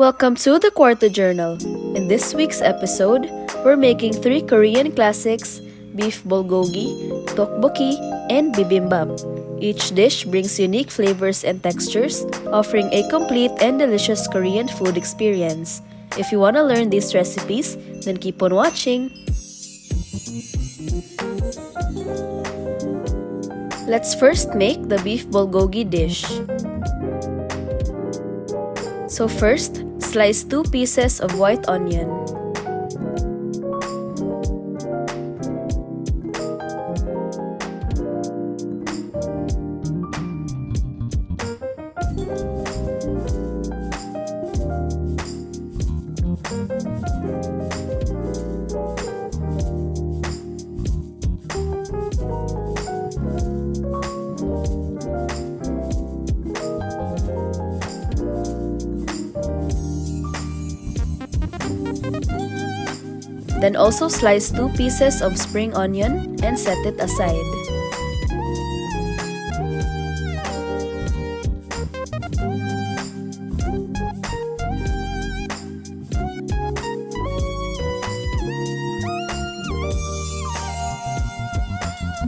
Welcome to the Cuarto Journal. In this week's episode, we're making 3 Korean classics, beef bulgogi, tteokbokki, and bibimbap. Each dish brings unique flavors and textures, offering a complete and delicious Korean food experience. If you want to learn these recipes, then keep on watching. Let's first make the beef bulgogi dish. So first, slice 2 pieces of white onion. Then also slice 2 pieces of spring onion and set it aside.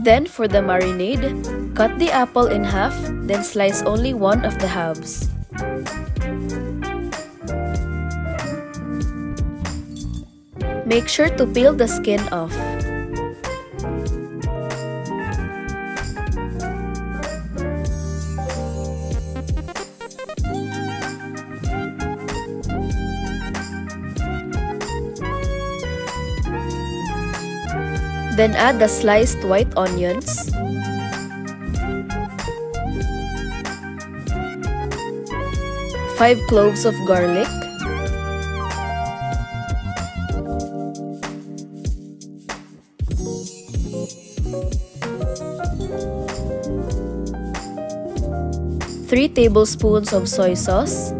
Then for the marinade, cut the apple in half, then slice only one of the halves. Make sure to peel the skin off. Then add the sliced white onions, five cloves of garlic, three tablespoons of soy sauce,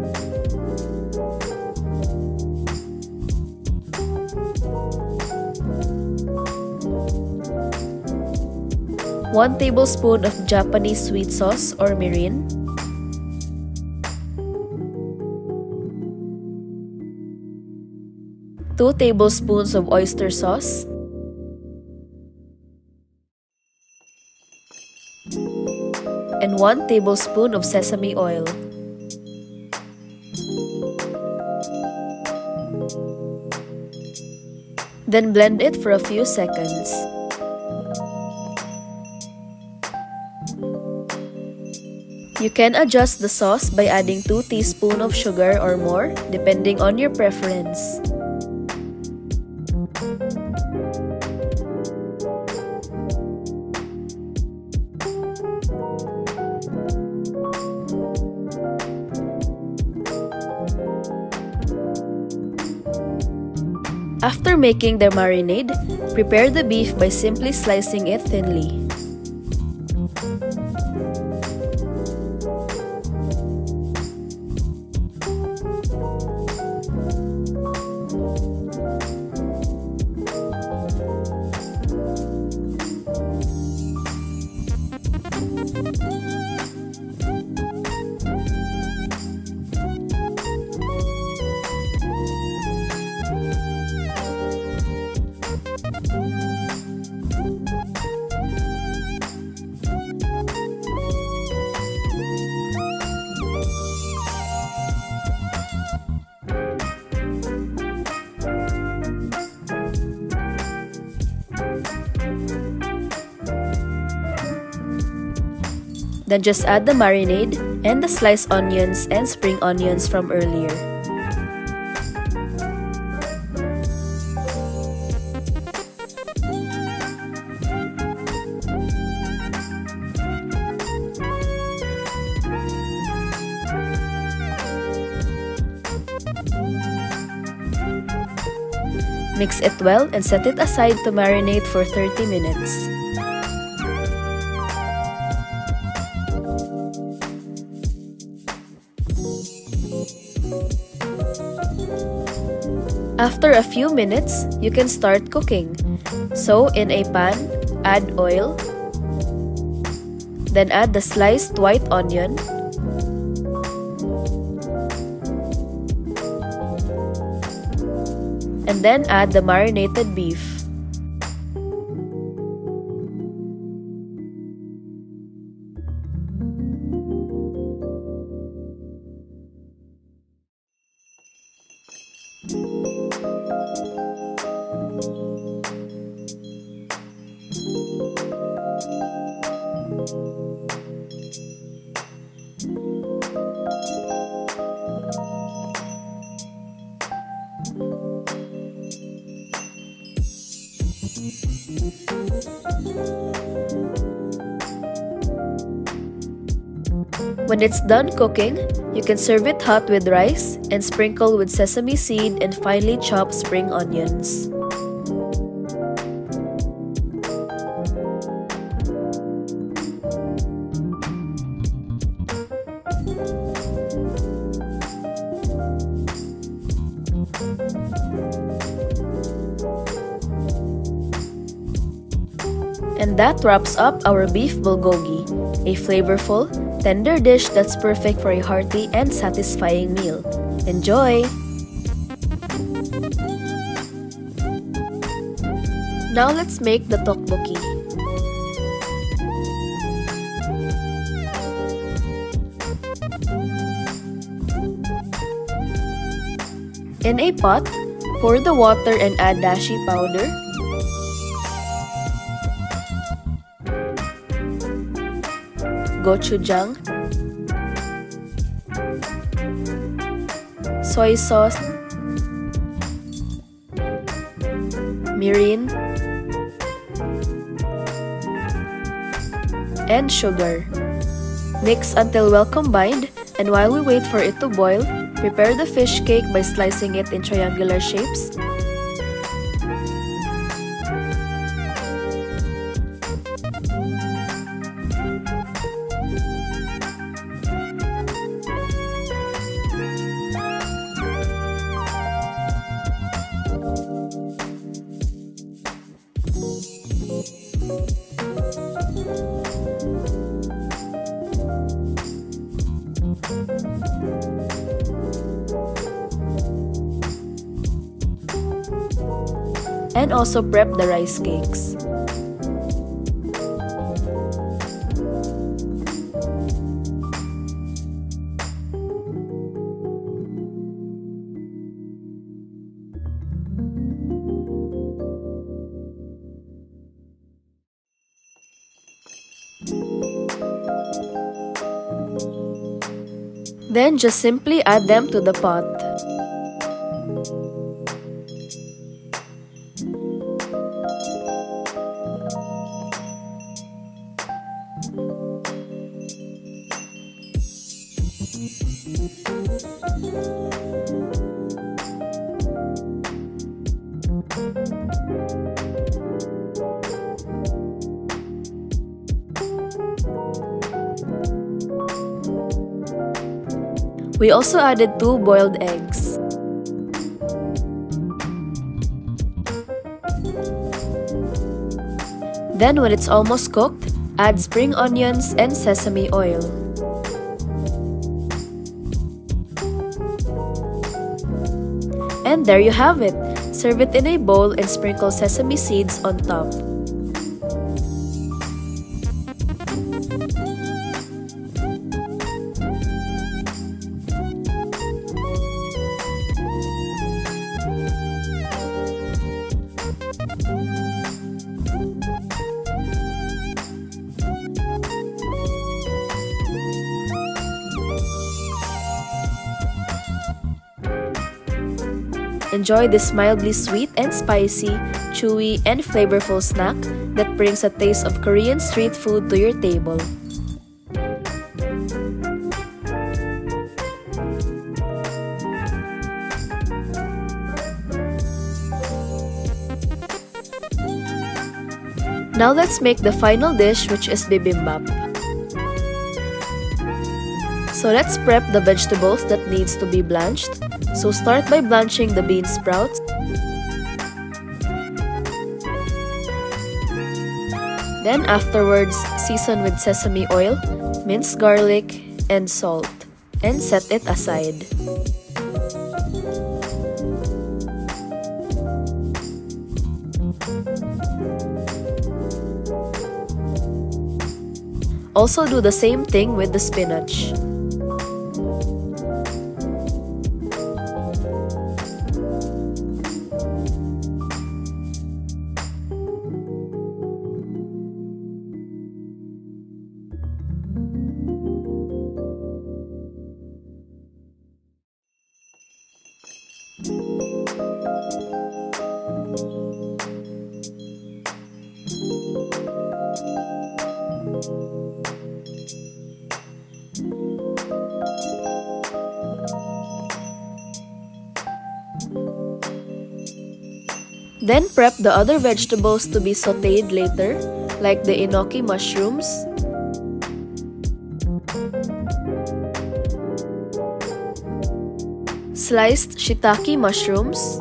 one tablespoon of Japanese sweet sauce or Mirin, two tablespoons of oyster sauce, and 1 tablespoon of sesame oil. Then blend it for a few seconds. You can adjust the sauce by adding 2 teaspoons of sugar or more, depending on your preference. After making the marinade, prepare the beef by simply slicing it thinly. Then just add the marinade and the sliced onions and spring onions from earlier. Mix it well and set it aside to marinate for 30 minutes. After a few minutes, you can start cooking. So, in a pan, add oil, then add the sliced white onion, and then add the marinated beef. When it's done cooking, you can serve it hot with rice and sprinkle with sesame seed and finely chopped spring onions. And that wraps up our beef bulgogi, a flavorful, tender dish that's perfect for a hearty and satisfying meal. Enjoy! Now let's make the tteokbokki. In a pot, pour the water and add dashi powder, gochujang, soy sauce, mirin, and sugar. Mix until well combined, and while we wait for it to boil, prepare the fish cake by slicing it in triangular shapes. And also prep the rice cakes. Then just simply add them to the pot. We also added 2 boiled eggs. Then when it's almost cooked, add spring onions and sesame oil. And there you have it! Serve it in a bowl and sprinkle sesame seeds on top. Enjoy this mildly sweet and spicy, chewy, and flavorful snack that brings a taste of Korean street food to your table. Now let's make the final dish, which is bibimbap. So let's prep the vegetables that needs to be blanched. So start by blanching the bean sprouts. Then afterwards, season with sesame oil, minced garlic, and salt, and set it aside. Also do the same thing with the spinach. Then prep the other vegetables to be sautéed later, like the enoki mushrooms, sliced shiitake mushrooms,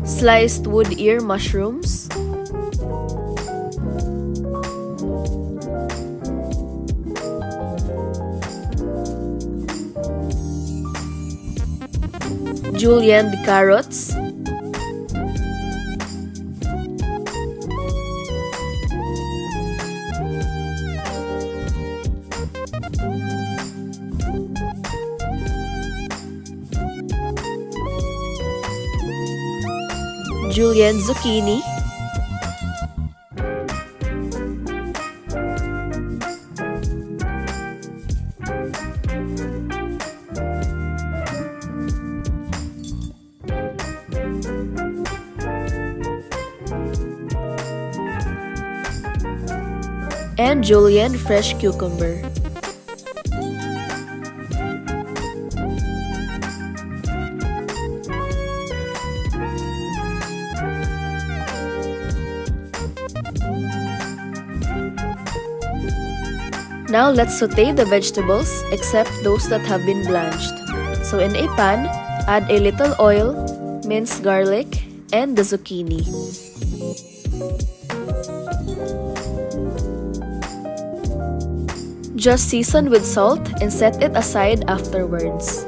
sliced wood ear mushrooms, julienned carrots, julienne zucchini, and julienne fresh cucumber. Now let's sauté the vegetables except those that have been blanched. So in a pan, add a little oil, minced garlic, and the zucchini. Just season with salt and set it aside afterwards.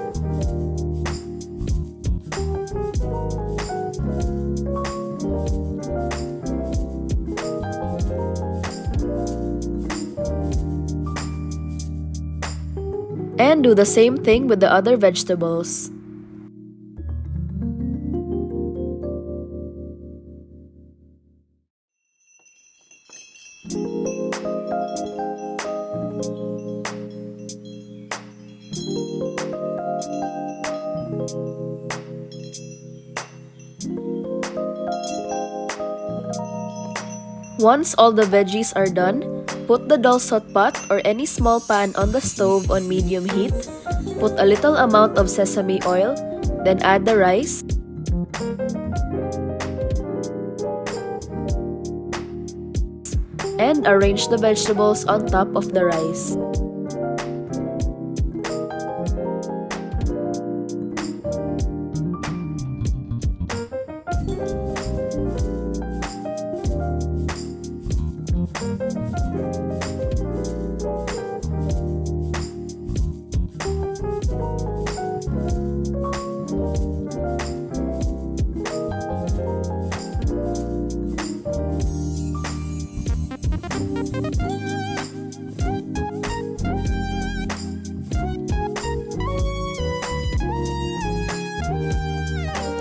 And do the same thing with the other vegetables. Once all the veggies are done, put the dal sot pot or any small pan on the stove on medium heat. Put a little amount of sesame oil, then add the rice. And arrange the vegetables on top of the rice.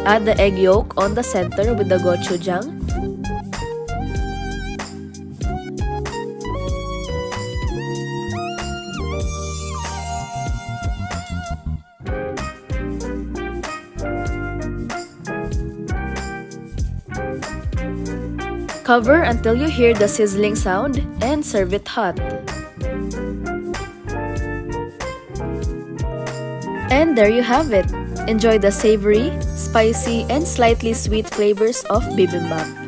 Add the egg yolk on the center with the gochujang. Cover until you hear the sizzling sound and serve it hot. And there you have it. Enjoy the savory, spicy, and slightly sweet flavors of bibimbap.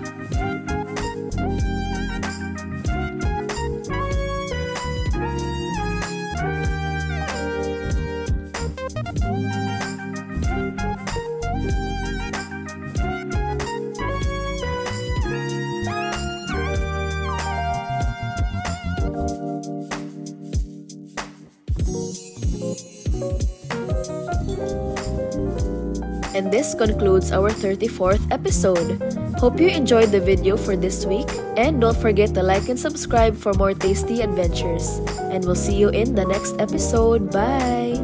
And this concludes our 34th episode. Hope you enjoyed the video for this week, and don't forget to like and subscribe for more tasty adventures. And we'll see you in the next episode. Bye!